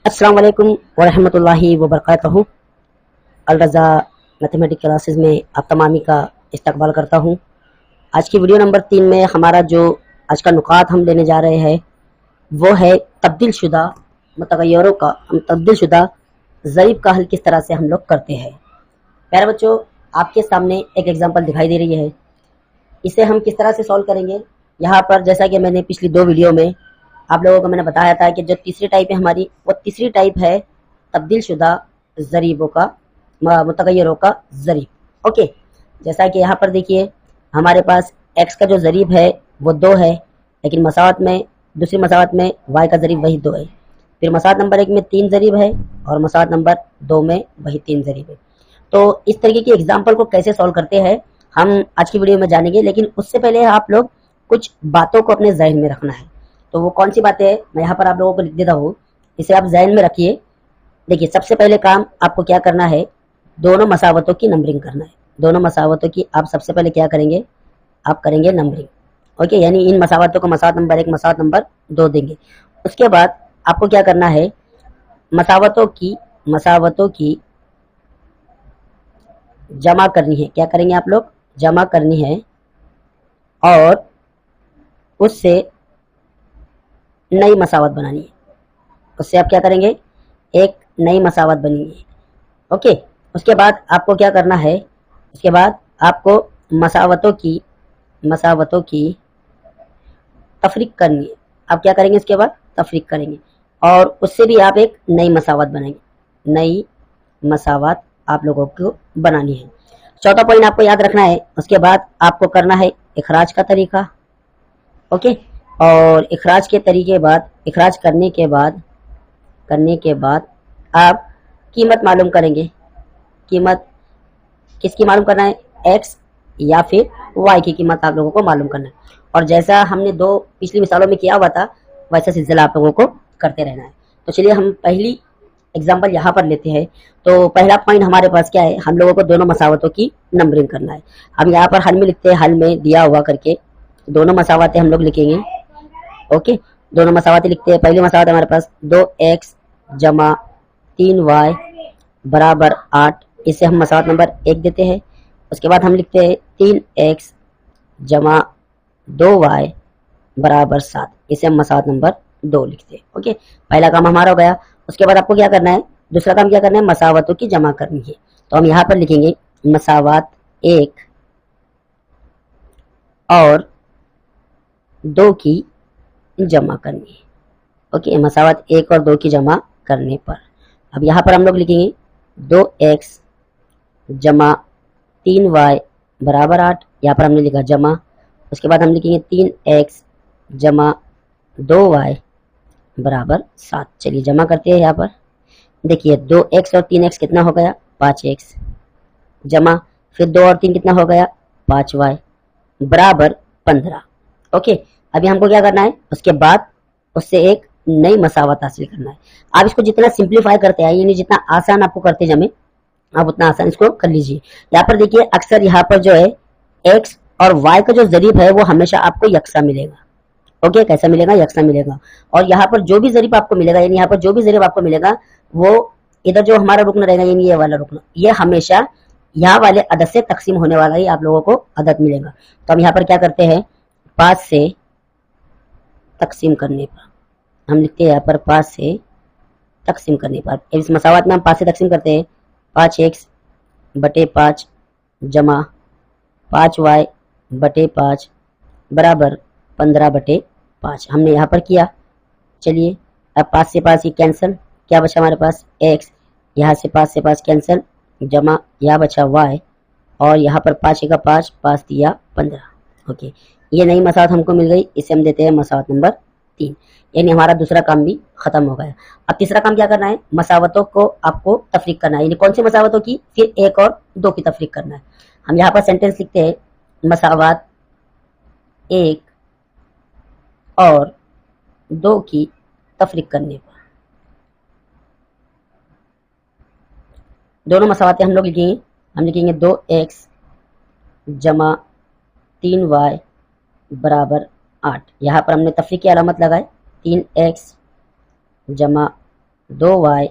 अस्सलाम वालेकुम वरहमतुल्लाहि वबरकातुहू। अल रज़ा मैथमेटिक्स क्लासेस में आप तमामी का इस्तकबाल करता हूँ। आज की वीडियो नंबर 3 में हमारा जो आज का नुकात हम लेने जा रहे हैं वो है तब्दील शुदा मुतग़य्यरों का तब्दील शुदा ज़रीब का हल किस तरह से हम लोग करते हैं। प्यारे बच्चों, आपके सामने एक एग्जांपल दिखाई दे रही है। इसे हम किस तरह से सॉल्व करेंगे। यहाँ पर जैसा कि मैंने पिछली 2 वीडियो में आप लोगों को मैंने बताया था कि जो तीसरी टाइप है हमारी, वो तीसरी टाइप है तब्दील शुदा ज़रीबों का मुतग़य्यरों का ज़रीब। ओके, जैसा कि यहाँ पर देखिए हमारे पास x का जो ज़रीब है वो 2 है, लेकिन मसावत में दूसरी मसावत में y का ज़रीब वही 2 है। फिर मसावत नंबर 1 में 3 ज़रीब है और मसावत नंबर 2 में वही 3 ज़रीब है। तो इस तरीके की एग्जाम्पल को कैसे सॉल्व करते हैं हम आज की वीडियो में जानेंगे, लेकिन उससे पहले आप लोग कुछ बातों को अपने जहन में रखना है। तो वो कौन सी बातें हैं मैं यहाँ पर आप लोगों को लिख देता हूँ, इसे आप जहन में रखिए। देखिए, सबसे पहले काम आपको क्या करना है, दोनों मसावतों की नंबरिंग करना है। दोनों मसावतों की आप सबसे पहले क्या करेंगे, आप करेंगे नंबरिंग। ओके, यानी इन मसावतों को मसावत नंबर 1 मसावत नंबर 2 देंगे। उसके बाद आपको क्या करना है, मसावतों की जमा करनी है। क्या करेंगे आप लोग, जमा करनी है और उससे नई मसावत बनानी है। उससे आप क्या करेंगे, एक नई मसावत बनेगी। ओके, उसके बाद आपको क्या करना है, उसके बाद आपको मसावतों की तफरीक करनी है। आप क्या करेंगे, इसके बाद तफरीक करेंगे और उससे भी आप एक नई मसावत बनाएंगे। नई मसावत आप लोगों को बनानी है। चौथा पॉइंट आपको याद रखना है। उसके बाद आपको करना है इखराज का तरीका। ओके, और इखराज करने के बाद आप कीमत मालूम करेंगे। कीमत किसकी मालूम करना है, एक्स या फिर वाई की कीमत आप लोगों को मालूम करना है। और जैसा हमने 2 पिछली मिसालों में किया हुआ था वैसा सिलसिला आप लोगों को करते रहना है। तो चलिए हम पहली एग्जाम्पल यहाँ पर लेते हैं। तो पहला पॉइंट हमारे पास क्या है, हम लोगों को दोनों मसावतों की नंबरिंग करना है। हम यहाँ पर हल में लिखते हैं, हल में दिया हुआ करके दोनों मसावतें हम लोग लिखेंगे। ओके, दोनों मसावतें लिखते हैं। पहली मसावत हमारे पास 2x जमा 3y बराबर 8, इसे हम मसावत नंबर 1 देते हैं। उसके बाद हम लिखते हैं 3x जमा 2y बराबर 7, इसे हम मसावत नंबर 2 लिखते हैं। ओके, पहला काम हमारा हो गया। उसके बाद आपको क्या करना है, दूसरा काम क्या करना है, मसावतों की जमा करनी है। तो हम यहाँ पर लिखेंगे मसावत 1 और 2 की जमा करनी है। ओके, मसावत 1 और 2 की जमा करने पर अब यहाँ पर हम लोग लिखेंगे 2x जमा 3y बराबर 8, यहाँ पर हमने लिखा जमा। उसके बाद हम लिखेंगे 3x जमा 2y बराबर 7। चलिए जमा करते हैं। यहाँ पर देखिए 2x और 3x कितना हो गया, 5x जमा फिर 2 और 3 कितना हो गया, 5y बराबर 15। ओके, अभी हमको क्या करना है, उसके बाद उससे एक नई मसावत हासिल करना है। आप इसको जितना सिंप्लीफाई करते हैं, यानी जितना आसान आपको करते जमे, आप उतना आसान इसको कर लीजिए। यहाँ पर देखिए अक्सर यहाँ पर जो है x और y का जो जरीब है वो हमेशा आपको यकसा मिलेगा। ओके, कैसा मिलेगा, यकसा मिलेगा। और यहाँ पर जो भी जरीब आपको मिलेगा, यानी यहाँ पर जो भी जरीब आपको मिलेगा वो इधर जो हमारा रुकन रहेगा, यानी ये वाला रुकन, ये हमेशा यहाँ वाले अदद से तकसीम होने वाला ही आप लोगों को अदद मिलेगा। तो हम यहाँ पर क्या करते हैं, 5 से तकसीम करने पर हम लिखते हैं यहाँ पर 5 से तकसीम करने पर। इस मसावत में हम 5 से तकसीम करते हैं। 5x बटे 5 जमा 5y बटे 5 बराबर 15 बटे 5 हमने यहाँ पर किया। चलिए अब 5 से 5 ये कैंसिल, क्या बचा हमारे पास, x, यहाँ से 5 से 5 कैंसिल, जमा यहाँ बचा y और यहाँ पर 5 का 5, 5 दिया 15। ओके, ये नई मसावत हमको मिल गई, इसे हम देते हैं मसावत नंबर 3, यानी हमारा दूसरा काम भी खत्म हो गया। अब तीसरा काम क्या करना है, मसावतों को आपको तफरीक करना है, यानी कौन सी मसावतों की, फिर 1 और 2 की तफरीक करना है। हम यहाँ पर सेंटेंस लिखते हैं मसावत 1 और 2 की तफरीक करने पर दोनों मसावतें हम लोग लिखेंगे। हम लिखेंगे 2x जमा 3y बराबर 8, यहाँ पर हमने तफरीक की अलामत लगाए। 3x जमा 2y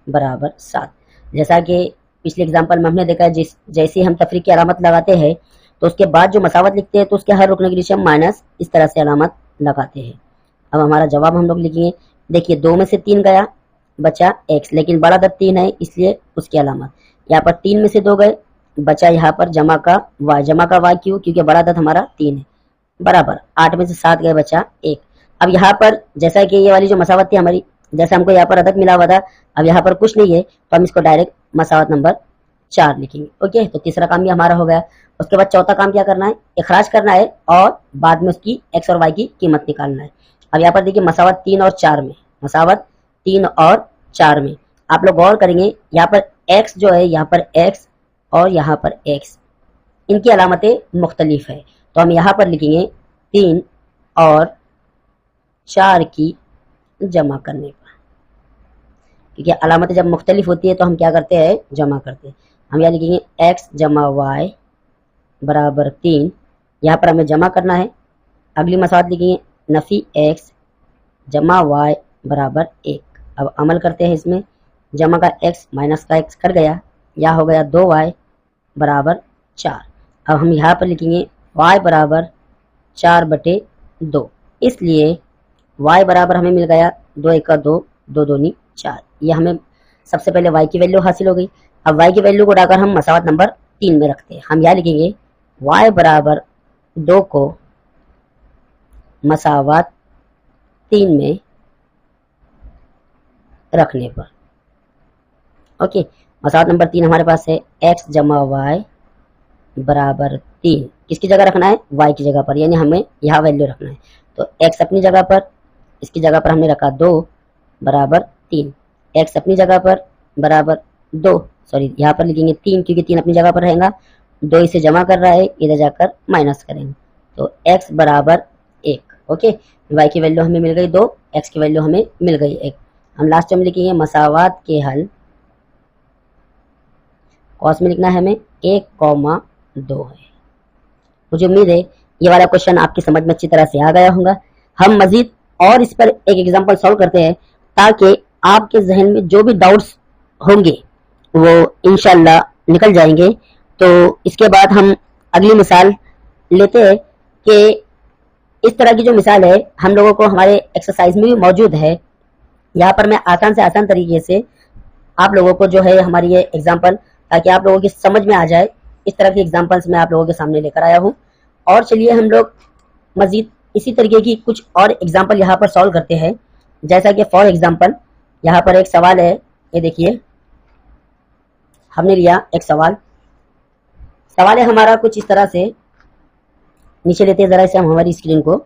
बराबर 7। जैसा कि पिछले एग्जाम्पल में हमने देखा, जैसे हम तफरीक की अलामत लगाते हैं तो उसके बाद जो मसावत लिखते हैं तो उसके हर रुकने के नीचे हम माइनस इस तरह से अलामत लगाते हैं। अब हमारा जवाब हम लोग लिखेंगे। देखिए 2 में से 3 गया, बचा x, लेकिन बड़ा अदद 3 है इसलिए उसकी अलामत। यहाँ पर 3 में से 2 गए, बचा यहाँ पर जमा का y क्यों, क्योंकि बड़ा अदद हमारा 3 है, बराबर 8 में से 7 गए, बचा 1। अब यहाँ पर जैसा कि ये वाली जो मसावत थी हमारी, जैसे हमको यहाँ पर अदद मिला हुआ था, अब यहाँ पर कुछ नहीं है तो हम इसको डायरेक्ट मसावत नंबर 4 लिखेंगे। ओके, तो तीसरा काम भी हमारा हो गया। उसके बाद चौथा काम क्या करना है, इखराज करना है और बाद में उसकी x और y की कीमत निकालना है। अब यहाँ पर देखिए मसावत 3 और 4 में, मसावत 3 और 4 में आप लोग गौर करेंगे, यहाँ पर x जो है, यहाँ पर x और यहाँ पर x, इनकी अलामतें मुख्तलिफ है। तो हम यहाँ पर लिखेंगे 3 और 4 की जमा करने पर, क्योंकि अलामतें जब मुख्तलिफ होती है तो हम क्या करते हैं, जमा करते हैं। हम यहाँ लिखेंगे x जमा y बराबर 3, यहाँ पर हमें जमा करना है। अगली मसावत लिखेंगे नफ़ी x जमा y बराबर 1। अब अमल करते हैं इसमें, जमा का x माइनस का x कट गया, यह हो गया 2y बराबर 4। अब हम यहाँ पर लिखेंगे y बराबर 4/2, इसलिए y बराबर हमें मिल गया 2 1 2, 2 2 4। ये हमें सबसे पहले y की वैल्यू हासिल हो गई। अब y की वैल्यू को डालकर हम मसावत नंबर 3 में रखते हैं। हम यहाँ लिखेंगे y बराबर 2 को मसावत 3 में रखने पर, ओके, मसावत नंबर 3 हमारे पास है x जमा y बराबर 3। किसकी जगह रखना है, y की जगह पर, यानी हमें यहाँ वैल्यू रखना है। तो x अपनी जगह पर, इसकी जगह पर हमने रखा 2 बराबर 3, x अपनी जगह पर बराबर 2, सॉरी यहाँ पर लिखेंगे 3 क्योंकि 3 अपनी जगह पर रहेगा, 2 इसे जमा कर रहा है, इधर जाकर माइनस करेंगे तो x बराबर 1। ओके, y की वैल्यू हमें मिल गई 2, x की वैल्यू हमें मिल गई 1। हम लास्ट में लिखेंगे मसावात के हल, कॉस में लिखना है हमें 1,2 है। मुझे उम्मीद है ये वाला क्वेश्चन आपकी समझ में अच्छी तरह से आ गया होगा। हम मजीद और इस पर एक एग्जांपल सॉल्व करते हैं ताकि आपके जहन में जो भी डाउट्स होंगे वो इंशाल्लाह निकल जाएंगे। तो इसके बाद हम अगली मिसाल लेते हैं कि इस तरह की जो मिसाल है हम लोगों को हमारे एक्सरसाइज में भी मौजूद है। यहाँ पर मैं आसान से आसान तरीके से आप लोगों को जो है हमारी ये एग्जांपल, ताकि आप लोगों की समझ में आ जाए, इस तरह की एग्जांपल्स मैं आप लोगों के सामने लेकर आया हूँ। और चलिए हम लोग मजीद इसी तरीके की कुछ और एग्जांपल यहाँ पर सॉल्व करते हैं। जैसा कि फॉर एग्जांपल यहाँ पर एक सवाल है, ये देखिए हमने लिया एक सवाल है हमारा कुछ इस तरह से, नीचे लेते हैं जरा इसे हम हमारी स्क्रीन को,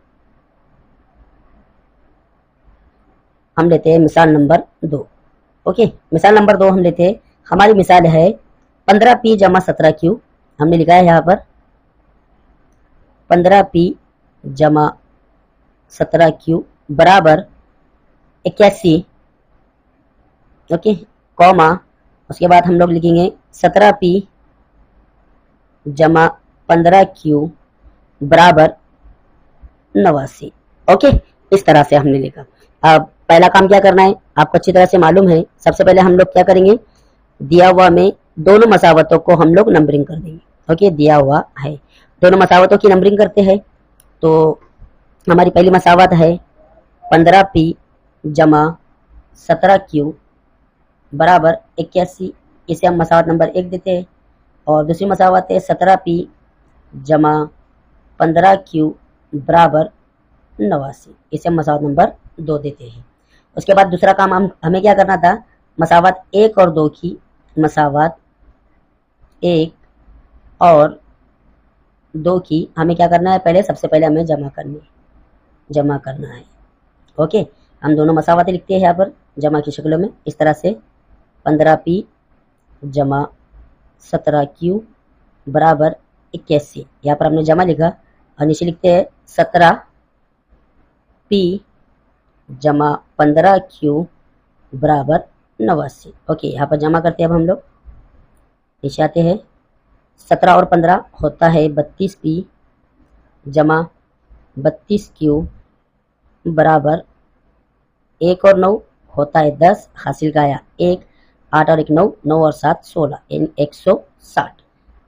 हम लेते हैं मिसाल नंबर 2। ओके, मिसाल नंबर 2 हम लेते हैं। हमारी मिसाल है 15p जमा 17q। हमने लिखा है यहाँ पर 15p जमा 17q बराबर 81, ओके, कॉमा, उसके बाद हम लोग लिखेंगे 17p जमा 15q बराबर 89। ओके, इस तरह से हमने लिखा। अब पहला काम क्या करना है आपको अच्छी तरह से मालूम है। सबसे पहले हम लोग क्या करेंगे, दिया हुआ में दोनों मसावतों को हम लोग नंबरिंग कर देंगे। ओके, दिया हुआ है दोनों मसावतों की नंबरिंग करते हैं। तो हमारी पहली मसावत है 15p जमा 17q बराबर 81, इसे हम मसावत नंबर 1 देते हैं। और दूसरी मसावत है 17p जमा 15q बराबर 89, इसे हम मसावत नंबर 2 देते हैं। उसके बाद दूसरा काम हमें क्या करना था, मसावत 1 और 2 की, मसावत 1 और 2 की हमें क्या करना है, पहले सबसे पहले हमें जमा करना है। ओके, हम दोनों मसावतें लिखते हैं यहाँ पर जमा की शक्लों में इस तरह से, 15p जमा 17q बराबर 81, यहाँ पर हमने जमा लिखा और नीचे लिखते हैं 17p जमा 15q बराबर 89। ओके, यहाँ पर जमा करते हैं अब हम लोग, नीचे आते हैं, 17 और 15 होता है 32p जमा 32q बराबर 1 और 9 होता है 10, हासिल का आया 1, 8 और 1 9, 9 और 7 16, यानी 160।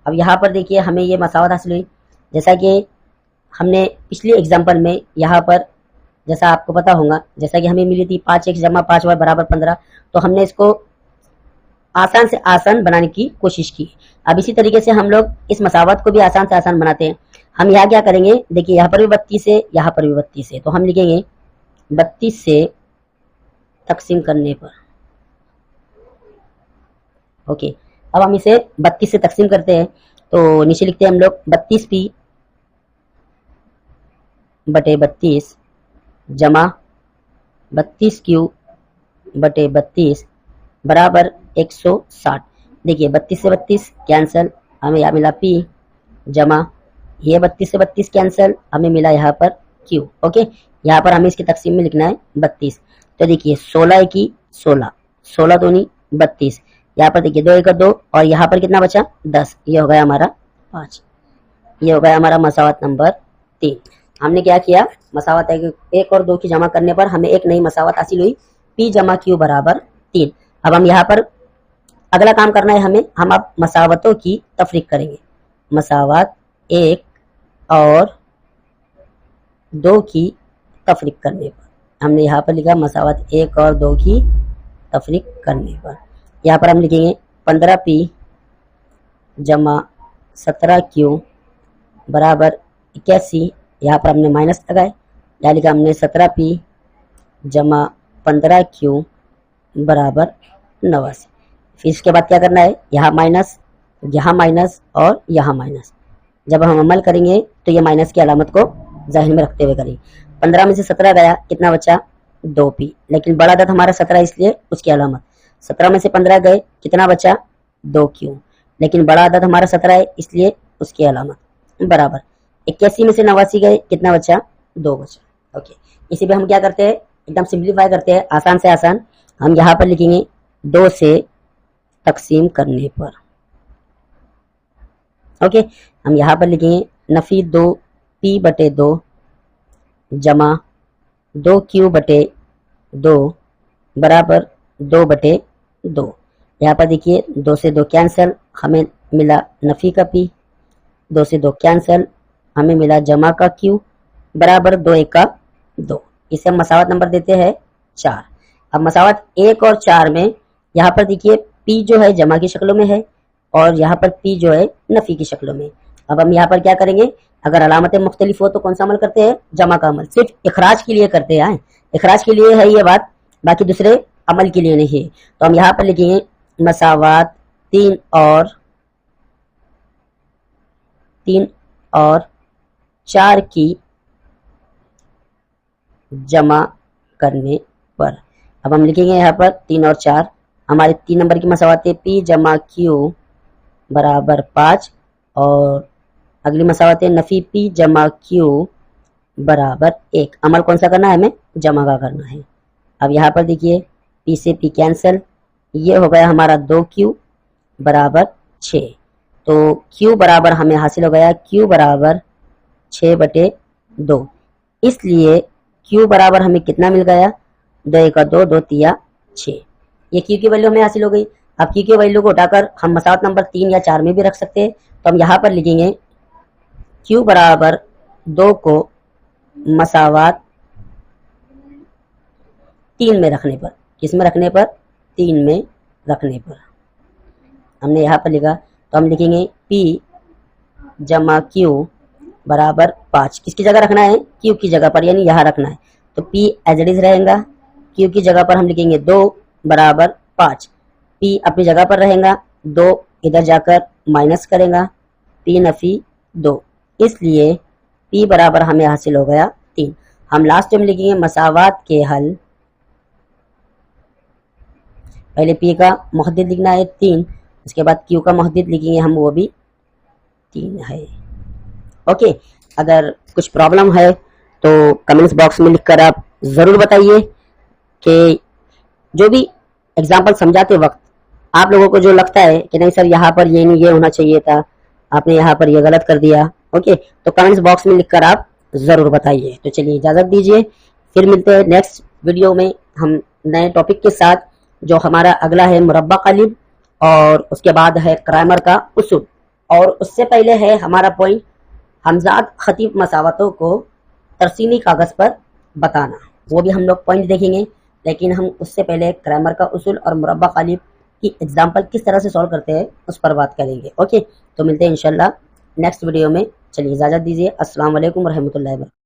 अब यहाँ पर देखिए हमें ये मसावत हासिल हुई, जैसा कि हमने पिछले एग्जाम्पल में यहाँ पर जैसा आपको पता होगा, जैसा कि हमें मिली थी 5x जमा 5y बराबर 15, तो हमने इसको आसान से आसान बनाने की कोशिश की। अब इसी तरीके से हम लोग इस मसावत को भी आसान से आसान बनाते हैं। हम यहाँ क्या करेंगे, देखिए यहाँ पर भी 32 है, यहाँ पर भी 32 है, तो हम लिखेंगे 32 से तकसीम करने पर। ओके, अब हम इसे 32 से तकसीम करते हैं, तो नीचे लिखते हैं हम लोग 32p बटे 32 जमा 32q बटे 32 बराबर 160। देखिए 32 से 32 कैंसल, हमें यहाँ मिला p जमा ये 32 से 32 कैंसल, हमें मिला यहाँ पर q। ओके, यहाँ पर हमें इसकी तकसीम में लिखना है 32। तो देखिए 16 की 16, 16 दूनी 32, यहाँ पर देखिए 2 1 2 और यहाँ पर कितना बचा 10, ये हो गया हमारा 5। ये हो गया हमारा मसावत नंबर 3। हमने क्या किया, मसावत 1 और 2 की जमा करने पर हमें एक नई मसावत हासिल हुई, p जमा q बराबर 3। अब हम यहाँ पर अगला काम करना है हमें, हम अब मसावतों की तफरीक करेंगे। मसावत 1 और 2 की तफरीक करने पर हमने यहाँ पर लिखा मसावत 1 और 2 की तफरीक करने पर, यहाँ पर हम लिखेंगे 15p जमा 17q बराबर 81। यहाँ पर हमने माइनस लगाए, यहाँ लिखा हमने 17p जमा 15q बराबर 89। फिर इसके बाद क्या करना है, यहाँ माइनस और यहाँ माइनस। जब हम अमल करेंगे तो ये माइनस की अलामत को ज़हन में रखते हुए करेंगे। 15 में से 17 गया, कितना बचा 2p, लेकिन बड़ा अदद हमारा 17 इसलिए उसकी अलामत। 17 में से 15 गए, कितना बचा 2q, लेकिन बड़ा अदद हमारा 17 है इसलिए उसकी अलामत बराबर। 81 में से 89 गए, कितना बचा 2 बचा। ओके, इसी पे हम क्या करते हैं, एकदम सिंप्लीफाई करते हैं, आसान से आसान। हम यहाँ पर लिखेंगे 2 से तकसीम करने पर। ओके, हम यहाँ पर लिखेंगे नफी 2p बटे 2 जमा 2q बटे 2 बराबर 2 बटे 2। यहाँ पर देखिए 2 से 2 कैंसल, हमें मिला नफी का p, 2 से 2 कैंसल, हमें मिला जमा का q बराबर 2 1 का 2। इसे हम मसावत नंबर देते हैं 4। अब मसावत 1 और 4 में यहाँ पर देखिए p जो है जमा की शक्लों में है और यहाँ पर p जो है नफी की शक्लों में। अब हम यहाँ पर क्या करेंगे, अगर अलामतें मुख्तलिफ हो तो कौन सा अमल करते हैं, जमा का अमल। सिर्फ इखराज के लिए करते हैं, इखराज के लिए है ये बात, बाकी दूसरे अमल के लिए नहीं है। तो हम यहाँ पर लिखेंगे मसावत 3 और 4 की जमा करने पर। अब हम लिखेंगे यहाँ पर 3 और 4, हमारे 3 नंबर की मसावत है p जमा q बराबर 5 और अगली मसावत है नफी p जमा q बराबर 1। अमल कौन सा करना है, हमें जमा का करना है। अब यहाँ पर देखिए p से p कैंसल, ये हो गया हमारा 2q बराबर 6। तो q बराबर हमें हासिल हो गया q बराबर 6 बटे 2। इसलिए q बराबर हमें कितना मिल गया, 2 1 2 2 3 6। ये q की वैल्यू हमें हासिल हो गई। अब q की वैल्यू को उठाकर हम मसावत नंबर 3 या 4 में भी रख सकते हैं। तो हम यहाँ पर लिखेंगे q बराबर 2 को मसावत 3 में रखने पर, किस में रखने पर, 3 में रखने पर हमने यहाँ पर लिखा। तो हम लिखेंगे p जमा q बराबर 5, किसकी जगह रखना है, q की जगह पर, यानी यहाँ रखना है। तो p एज इट इज रहेगा, q की जगह पर हम लिखेंगे 2 बराबर 5, p अपनी जगह पर रहेगा, 2 इधर जाकर माइनस करेगा, p नफी 2, इसलिए p बराबर हमें हासिल हो गया 3। हम लास्ट में लिखेंगे मसावत के हल, पहले p का मुहद्दिद लिखना है 3, उसके बाद q का मुहद्दिद लिखेंगे हम, वो भी 3 है। ओके, अगर कुछ प्रॉब्लम है तो कमेंट्स बॉक्स में लिखकर आप ज़रूर बताइए कि जो भी एग्जाम्पल समझाते वक्त आप लोगों को जो लगता है कि नहीं सर यहाँ पर ये नहीं, ये होना चाहिए था, आपने यहाँ पर ये गलत कर दिया, ओके, तो कमेंट्स बॉक्स में लिखकर आप ज़रूर बताइए। तो चलिए इजाज़त दीजिए, फिर मिलते हैं नेक्स्ट वीडियो में। हम नए टॉपिक के साथ। जो हमारा अगला है मुरब्बा कालिब और उसके बाद है क्रैमर का उसूल, और उससे पहले है हमारा पॉइंट हमजात खतीब मसावतों को तरसीमी कागज पर बताना। वो भी हम लोग पॉइंट देखेंगे, लेकिन हम उससे पहले क्रैमर का उसूल और मुरब्बा कालिब की एग्जाम्पल किस तरह से सॉल्व करते हैं उस पर बात करेंगे। ओके, तो मिलते हैं इंशाल्लाह नेक्स्ट वीडियो में। चलिए इजाज़त दीजिए। अस्सलाम वालेकुम रहमतुल्लाहि व बरकातहू।